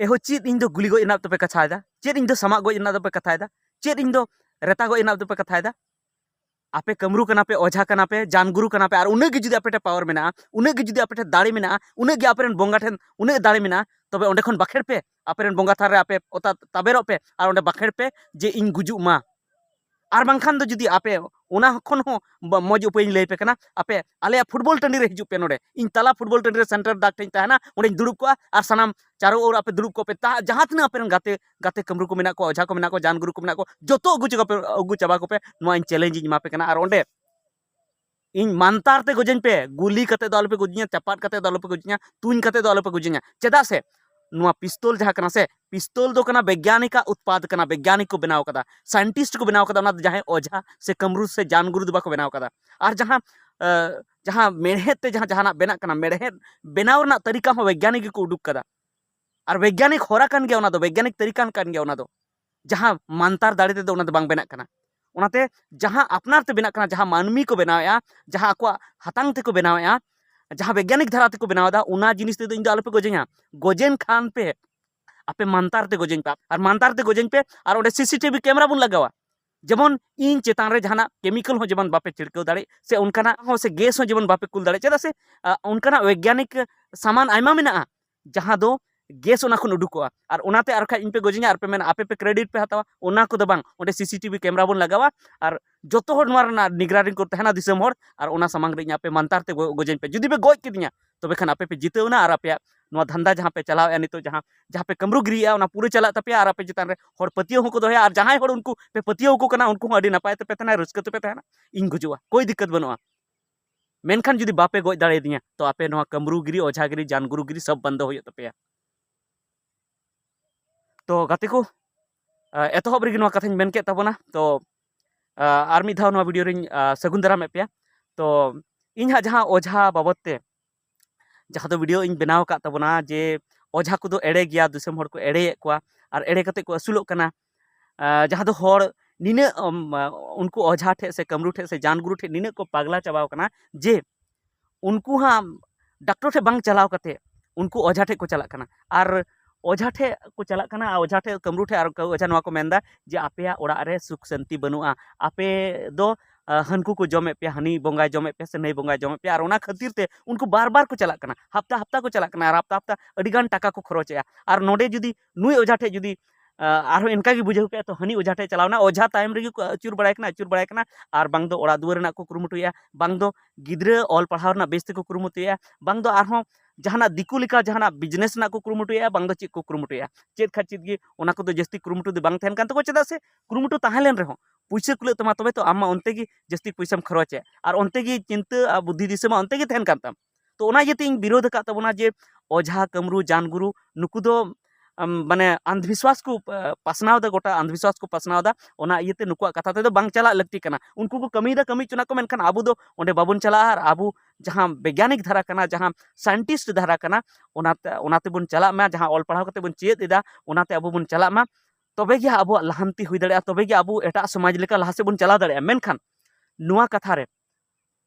एहो चेद इन दो गुली गो इना तो पे कथायदा चेद इन दो समाग गो इना तो पे कथायदा चेद इन दो रेता गो इना तो पे कथायदा आपे कमरू कना पे ओझा कना पे जानगुरु कना पे और उन्हें जुदी आपे पावर मेना उन्हें जुदी आपे दाड़े मेना उन्हें आपे बोंगा ठेन उन्हें दाड़े मेना तबे ओंडे खन बाखेड़ पे आपे बोंगा थारे आपे ओता ताबेरो पे और ओंडे बाखेड़ पे जे इन गुजुग मा और बांखान दो जुदी आपे ओना खन हो मज उपाय लई पे कना आपे आले फुटबॉल टंडी रे हिजु पे नोडे इन तला फुटबॉल टंडी रे सेंटर दाग ठेन ताहना ओंडे दुड़ुब को और सनाम चारो ओर आपे दुड़ुब को पे ता जहां तना आपे गाते गाते कमरू को मेना को ओझा को मेना को जानगुरु को मेना को जतो अगु चाबा को पे नोआ इन चैलेंज इन मा पे कना और ओंडे इन मानतार ते गोजन पे गुली कते दो आलोपे गुजिया चपाट कते दो आलोपे गुजिया तुन कते दो आलोपे गुजिया चेदा से नुआ पिस्तौल जहाँ कना से पिस्तौल दो कना वैज्ञानिक उत्पाद कना वैज्ञानिक को बनाव कदा साइंटिस्ट को बनाव कदा जहाँ ओझा से कमरू से जानगुरु दो बाको बनाव कदा और जहाँ जहाँ मेड़हेद ते जहाँ जहाँ बेना कना मेड़हेद बनाव रना तरीका हो वैज्ञानिक को उडुक कदा और वैज्ञानिक होरा कान गया ओना दो वैज्ञानिक तरीका कान गया ओना दो जहाँ मानतार दाड़े ते दो ओना दो बांग बेना कना ओनाते जहाँ अपनार ते बेना कना जहाँ मानमी को बनावेआ जहाँ आको हातांग ते को बनावेआ जहाँ वैज्ञानिक धारा ते को बनावदा उना जिनिस ते दो इन दो आलोपे गोजेኛ गोजेन खान पे आपे मानतार ते गोजेñ पे और मानतार ते गोजेñ पे और ओंडे सीसीटीवी कैमरा बुन लगावा जेमन इन चेतान रे जहाना केमिकल हो जेमन बापे छिड़काव दाड़े से उनकाना हो से गैस हो जेमन बापे कुल दाड़े चेदा से उनकाना वैज्ञानिक सामान आयमा मेना जहाँ दो गैस ओना खन उडुकोआ और ओनाते आर खाय इन पे गोजेኛ और पे मेन आपे पे क्रेडिट पे हतावा ओना को दो बांग ओंडे सीसीटीवी कैमरा बुन लगावा और जतो हर नोआ रना निगरानी को तहना दिसम हर और ओना सामांग रे आपे मानतार ते गोजेñ पे जुदी पे गोज किदिया तबे खान आपे पे जितेवना और आपे नोआ धंधा जहाँ पे चलाव नितो जहाँ जहाँ पे कमरू गिरिया ओना पूरे चला तपिया और आपे चितान रे हर पतियो हो को दोया और जहां हर उनको पे पतियो को कना उनको अडी नपाय ते पे तना रस्क ते पे तहना इन गुजुआ कोई दिक्कत बनुआ मेनखान जुदी बापे गोज दाड़े दिया तो आपे नोआ कमरू गिरी ओझा गिरी जानगुरु गिरी सब बंद होय तपिया तो गाते को एतहब रेगी नोआ कथाñ मेन के ताबोना तो आर मिद धाव नोआ वीडियो रिñ सगुन दाराम पे तो इन हा जहाँ ओझा बाबत ते जहाँ तो वीडियो इन बनाव का ताबोना जे ओझा को दो एड़े गया दिसम हर को एड़े कोआ और एड़े कते को असुलोग कना जहाँ दो हर निने उनको ओझा ठे से कमरू ठे से जानगुरु ठे निने को पागला चाबाव कना जे उनको हाँ डॉक्टर ठे बांग चलाव कते उनको ओझा ठे को चला कना और ओझा ठे को चला कना ओझा ठे कमरू ठे और ओझा नोआ को मेनदा जे आपे ओड़ा रे सुख शांति बनुआ आपे दो हनकू को जमे पे हनी बोंगाय जमे पे से नहीं बोंगाय जमे पे और ओना खातिर ते उनको बार बार को चला कना हफ्ता हफ्ता को चला कना और हफ्ता हफ्ता अडिगान टाका को खरचेया और नोडे जुदी नुई ओझा ठे जुदी आरो इनका गी बुझाव पे तो हनी ओझा ठे चलावना ओझा तायम रेगी को अचुर बड़ाय कना और बांग दो ओड़ा दुआर ना को कुरुमुटुया बांग दो गिद्रा ऑल पढ़ाव ना बेस ते को कुरुमुटुया बांग दो आरो जहाना दिकु लिका जहाना बिजनेस ना को कुरुमुटुया बांग दो चेक को कुरुमुटुया चेद खाचित गी ओना को दो जस्ती कुरुमुटु दो बांग थेन कान तो चेदा से कुरुमुटु ताहेलेन रहो पुइसा कुले तमा तबे तो आमा ओनते गी जस्ती पैसाम खरचे और ओनते गी चिंता बुद्धि दिसे मा ओनते गी थेन कान ताम तो ओना येते इन विरोध का तबोना जे ओझा कमरू जानगुरु नुकु दो माने अंधविश्वास को पासनाव दा गोटा अंधविश्वास को पासनाव दा ओना इयते नुकुआ कथा ते दो बांग चला लगती कना उनको को कमी दा कमी चुना को मेनखान आबू दो ओंडे बाबुन चला और आबू जहाँ वैज्ञानिक धारा कना जहाँ साइंटिस्ट धारा कना ओनाते बुन चला मा जहाँ ऑल पढ़ाव कते बुन चेद एदा ओनाते आबू बुन चला मा तबे गे आबू लहांती हुई दाड़े तबे गे आबू एटा समाज लेका लहा से बुन चला दाड़े मेनखान नुआ कथा रे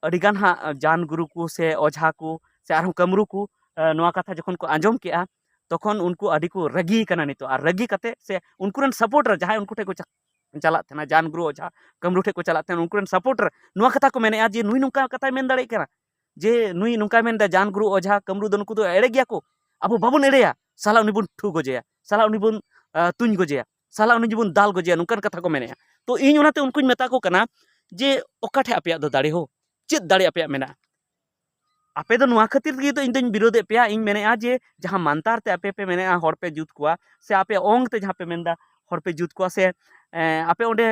अडिगान हा जानगुरु को से ओझा को से आरहम कमरू को नुआ कथा जखन को आंजम केआ तखन उनको अडी को रगी कना नितो और रगी कते से उनकुरन सपोर्टर जहाँ उनको ठे को चला थे जानगुरु ओझा कमरू ठे को चला थे उनकुरन सपोर्टर नुआ कथा को मेने जे नुई नुका कथा मेन दाड़े कना जे नुई नुका मेन दा जानगुरु ओझा कमरू दो नुकु दो एड़े गया को अब बाबुन एड़ेया साला उनी बुन ठू गोजेया साला उनी बुन तुñ गोजेया साला उनी बुन दाल गोजेया नुकन कथा को मेने तो इन ओनाते उनकुñ मेता को कना जे ओका ठे आपे दो दाड़े हो चेद दाड़े आपे मेना आपे दो नुआ खातिर गे तो इन दोñ विरोधे पेया इन मेने जे जहाँ मानतार ते आपे पे मेने हर पे जुत कोआ से आपे ओंग ते जहाँ पे मेनदा हर पे जुत कोआ से आपे ओंडे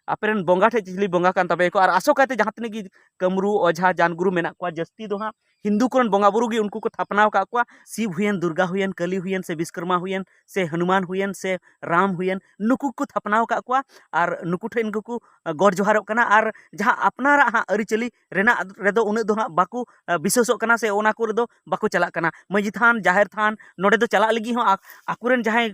आपेरन बोंगा ठे चिली बोंगा कान तबे को और आसो काते जहाँ तने की कमरू ओझा जानगुरु मेना को जस्ती दो हाँ हिंदू कोरन बोंगा बुरु गी उनको को थापनाव का को शिव हुयन दुर्गा हुयन कली हुयन से विश्वकर्मा हुयन से हनुमान हुयन से राम हुयन नुकु को थापनाव का को और नुकु ठेन को गौर जोहारोग कना और जहाँ अपनारा हाँ अरिचली रेना रेदो उन दो हाँ बाकू विश्वासोग कना से ओना को रेदो बाकू चला कना मजी थान जाहिर थान नोडे दो चला लगी हो आकुरन जहाँ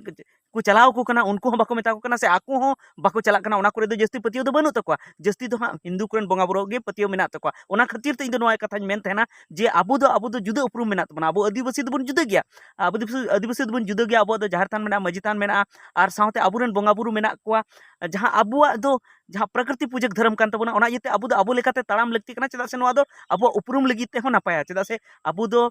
को चलाव को कना उनको हं बाको मेता को कना से आको हं बाको चलाक कना ओना करे दो जस्ती पतियो दो बनु तकवा जस्ती दो हां हिंदू कोरेन बोंगा बुरो गे पतियो मेना तकवा ओना खातिर ते इन दो नोआ कथाñ मेन तहना जे आबो दो जुदा उपरुम मेना तबना आबो आदिवासी दो बन जुदा गया आदिवासी दो बन जुदा गया आबो दो जाहर थान मेना माजी थान मेना आर सावते आबुरेन बोंगा बुरु मेना कोआ जहां आबुआ दो जहां प्रकृति पूजक धर्म कान तबना ओना इते आबो दो आबो लेकाते ताड़ाम लगती कना चेदा से नोआ दो आबो उपरुम लगी ते हो नापाया चेदा से आबो दो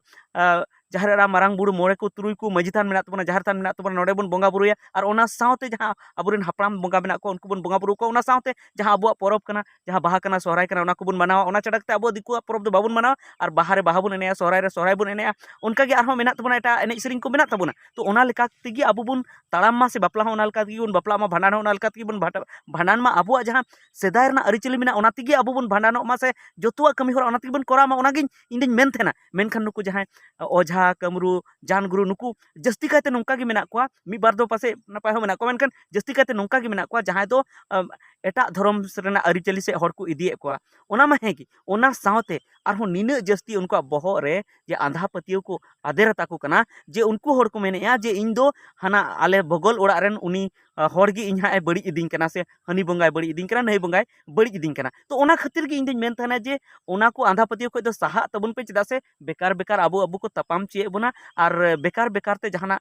जहारा मारांग बुरु मोड़े को तुरुई को माजी थान मेना तबना जहार थान मेना तबना नोडे बन बोंगा बुरुया और ओना सावते जहां आबुरेन हापराम बोंगा मेना को उनको बन बोंगा बुरु को ओना सावते जहां आबुआ परब कना जहां बाहा कना सोहराय कना ओना को बन मनावा ओना चड़कते आबो दिकुआ परब दो बाबुन मनावा और बाहा रे बाहा बन एनेया सोहराय रे सोहराय बन एनेया उनका गे आरहो मेना तबना एटा एनेज सेरिंग को मेना तबना तो ओना लेका तेगी आबो बन ताड़ाम मा से बापला हो ओना लेका तेगी बन बापला मा भांडान हो ओना लेका तेगी बन भांडान मा आबुआ जहां सेदाय रना अरिचली मेना ओना तेगी आबो बन भांडानो मा से जोतुआ कमी होरा ओना तेगी बन कोरा मा ओना गे इंदिन मेन थेना मेनखान नुकु जहां ओझा कमरू जान गुरु नुकु जस्ती कायते नोंका गे मेना कोआ मी बार दो पासे नपाय हो मेना को मेनखान जस्ती कायते नोंका गे मेना कोआ जहां दो एटा धर्म रेना अरिचली से हर को इदिए कोआ ओना मा हेगी ओना सावते आरहो निना जस्ती उनको बहग रे जे आंधा पतियो को आदेरता को कना जे उनको हर को मेनेया जे इन दो हाना आले बगल ओड़ा रेन उनी हर गे इन हाए बड़ी इदिंग कना से हनी बंगाय बड़ी इदिंग कना नई बंगाय बड़ी इदिंग कना तो ओना खातिर गे इन दिन मेन थाना जे ओना को आंधा पतियो को दो साहा तबन पे चदा से बेकार बेकार आबो आबो को तपाम चिए बोना और बेकार बेकार ते जहाना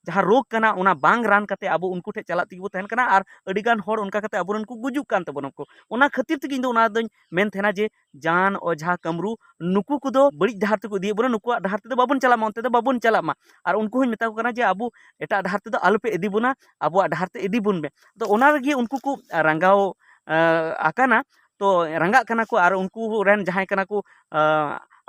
जहां रोग कना ओना बांग रान कते आबो उनको ठे चला तिगो तहन कना और अडिगान हर उनका कते आबोरन को गुजुक कान तबन को ओना खातिर ते इन ओना दो मेन थेना जे जान ओझा कमरू नुकु को दो बड़ी डहार ते को दिए बोना नुकुआ डहार ते बाबन चला मा ते बाबन चला मा और उनको हन मेता को कना जे आबो एटा डहार ते आलो पे इदी बोना आबो डहार ते इदी बुन बे तो ओना गे उनको को रंगाओ आकाना तो रंगा कना को और उनको रेन जहां कना को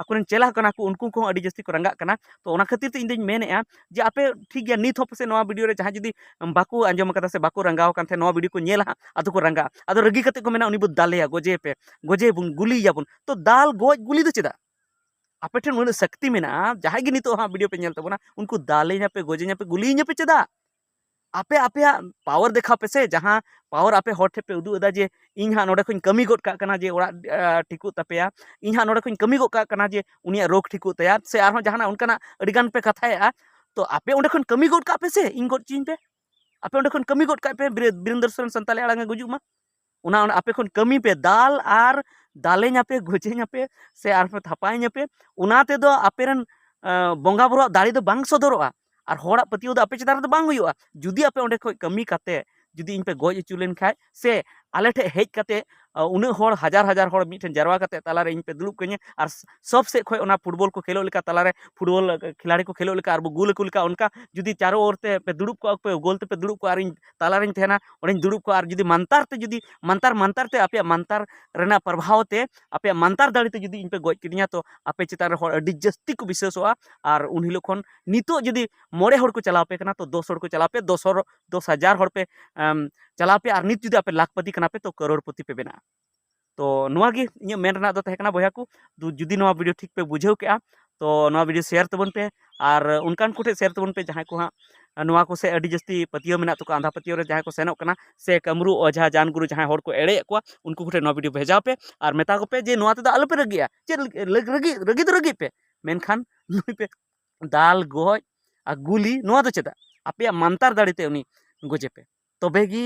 आकुरेन चेला कना को उनको को अडी जस्ती को रंगा कना तो ओना खातिर ते इंदिन मेनेआ जे आपे ठीक गया नित होपसे नवा वीडियो रे जहां जदी बाको आंजम कदा से बाको रंगाव कान थे नवा वीडियो को नेला आदो को रंगा आदो रगी कते को मेना उनी बु दालेया गोजे बुन गुली याबुन तो दाल गोज गुली दो चेदा आपे ठेन उन शक्ति मेना जहां गे नितो हां वीडियो पे नेल तबना उनको दाले nya पे गोजे nya पे गुली nya पे चेदा आपे आपे पावर देखा पे से जहां पावर आपे हर ठे पे उदु अदा जे इन हां नोडे खन कमी गोट का कना जे ओड़ा ठिकु तपेया इन हां नोडे खन कमी गोट का कना जे उनिया रोग ठिकु तया से आरहो जहाना उनकाना अडिगान पे कथाया तो आपे ओंडे खन कमी गोट का पे से इन गोट चिन पे आपे ओंडे खन कमी गोट का पे बीरेंद्र सरन संताले आड़ांगे गुजु मा उना आपे खन कमी पे दाल आर दाले nya पे गोजे nya पे से आरहो थापाय nya पे उना ते दो आपेरन बोंगा बुरो दाड़ी दो बांग सदरोआ और हड़ा पतियो आपे चेतान दो बांग हुआ जुदी आपे ओंडे खय कमी काते जुदी इन पे गोज इचु लेन खाय से आले ठे हेज काते उन हर हजार हजार हर मिठन जारवा काते तालारे इन पे दुड़ुब कने और सब से खय ओना फुटबॉल को खेलो लेका तालारे फुटबॉल खिलाड़ी को खेलो लेका और गुल को लेका उनका जुदी चारों ओर ते पे दुड़ुब को पे गोल ते पे दुड़ुब को और इन तालारे थेना ओडिन दुड़ुब को और जुदी मंतार ते आपे मंतार रेना प्रभाव ते आपे मंतार दाड़ी ते जुदी इन पे गोज किडिया तो आपे चितान रे हर अडी जस्ती को विश्वासोआ और उन हिलो खन नितो जुदी मोड़े हर को चलाव पे कना तो 200 हर को चलाव पे 10,000 हर पे चलाव पे और नित जुदी आपे लाखपति कना पे तो करोड़पति पे बेना तो नोआ गे इᱧ मेन रना दो तहे कना बया को जुदी नोआ वीडियो ठीक पे बुझाव के तो नोआ वीडियो शेयर तबन पे और उनकान कोठे शेयर तबन पे जहां को हां नोआ को से अडी जस्ती पतियो मेना तो आंधा पतियो रे जहां को सेनोक कना से कमरू ओझा जान गुरु जहां हर को एड़े को उनको कोठे नोआ वीडियो भेजाव पे और मेता को पे जे नोआ ते आलो पे रगिया चे रगी तो रगी पे मेनखान नुई पे दाल गोज आ गुली नोआ दो चेदा आपे मंतार दाड़ी ते उनी गोजे पे तबेगी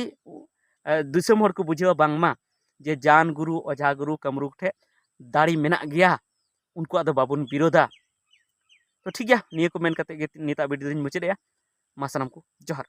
दिसम हर को बुझेवा बांगमा जे जान गुरु ओझा गुरु कमरू ठे दाड़ी मेना गया उनको आदो बाबुन विरोधा तो ठीक गया निया को मेन कते गे निता वीडियो दिन मुचादेया मा सानाम को जोहार।